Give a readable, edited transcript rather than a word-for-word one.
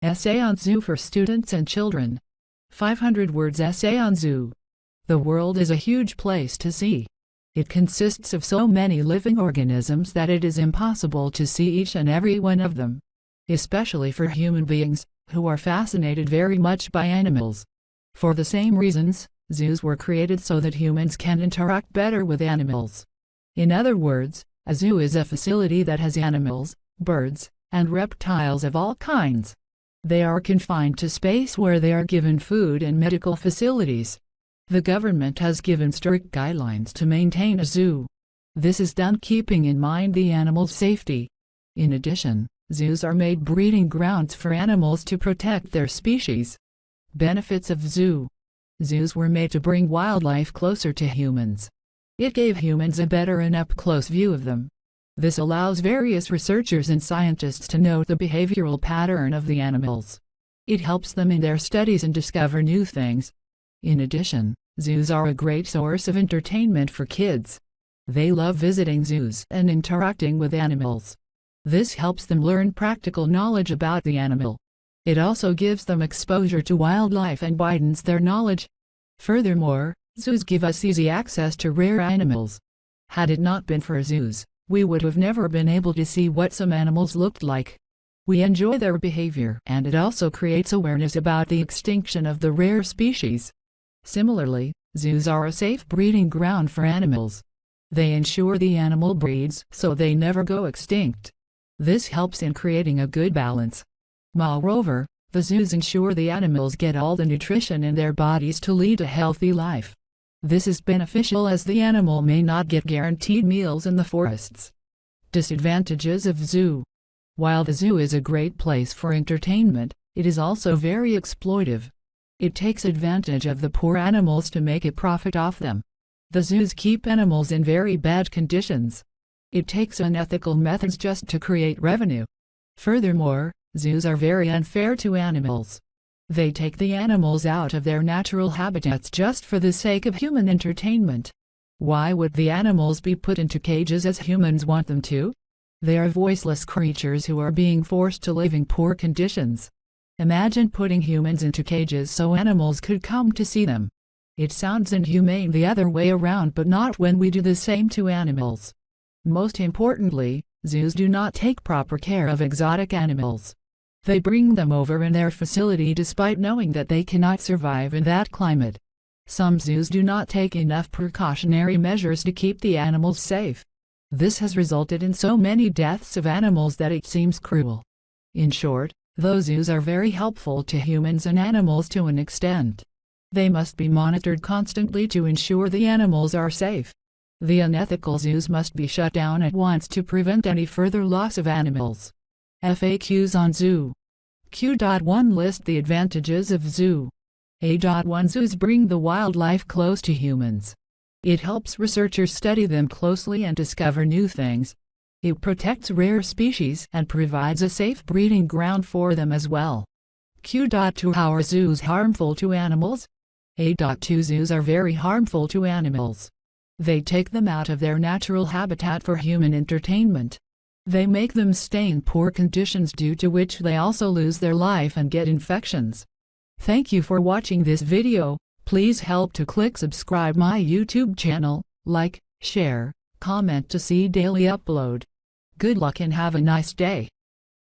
Essay on Zoo for Students and Children. 500 words essay on zoo. The world is a huge place to see. It consists of so many living organisms that it is impossible to see each and every one of them. Especially for human beings, who are fascinated very much by animals. For the same reasons, zoos were created so that humans can interact better with animals. In other words, a zoo is a facility that has animals, birds, and reptiles of all kinds. They are confined to space where they are given food and medical facilities. The government has given strict guidelines to maintain a zoo. This is done keeping in mind the animals' safety. In addition, zoos are made breeding grounds for animals to protect their species. Benefits of zoo. Zoos were made to bring wildlife closer to humans. It gave humans a better and up-close view of them. This allows various researchers and scientists to note the behavioral pattern of the animals. It helps them in their studies and discover new things. In addition, zoos are a great source of entertainment for kids. They love visiting zoos and interacting with animals. This helps them learn practical knowledge about the animal. It also gives them exposure to wildlife and widens their knowledge. Furthermore, zoos give us easy access to rare animals. Had it not been for zoos, we would have never been able to see what some animals looked like. We enjoy their behavior, and it also creates awareness about the extinction of the rare species. Similarly, zoos are a safe breeding ground for animals. They ensure the animal breeds so they never go extinct. This helps in creating a good balance. Moreover, the zoos ensure the animals get all the nutrition in their bodies to lead a healthy life. This is beneficial as the animal may not get guaranteed meals in the forests. Disadvantages of zoo. While the zoo is a great place for entertainment, it is also very exploitive. It takes advantage of the poor animals to make a profit off them. The zoos keep animals in very bad conditions. It takes unethical methods just to create revenue. Furthermore, zoos are very unfair to animals. They take the animals out of their natural habitats just for the sake of human entertainment. Why would the animals be put into cages as humans want them to? They are voiceless creatures who are being forced to live in poor conditions. Imagine putting humans into cages so animals could come to see them. It sounds inhumane the other way around, but not when we do the same to animals. Most importantly, zoos do not take proper care of exotic animals. They bring them over in their facility despite knowing that they cannot survive in that climate. Some zoos do not take enough precautionary measures to keep the animals safe. This has resulted in so many deaths of animals that it seems cruel. In short, those zoos are very helpful to humans and animals to an extent. They must be monitored constantly to ensure the animals are safe. The unethical zoos must be shut down at once to prevent any further loss of animals. FAQs on zoo. Q.1 List the advantages of zoo. A.1 Zoos bring the wildlife close to humans. It helps researchers study them closely and discover new things. It protects rare species and provides a safe breeding ground for them as well. Q.2 How are zoos harmful to animals? A.2 Zoos are very harmful to animals. They take them out of their natural habitat for human entertainment. They make them stay in poor conditions, due to which they also lose their life and get infections. Thank you for watching this video. Please help to click subscribe my YouTube channel, like, share, comment to see daily upload. Good luck and have a nice day.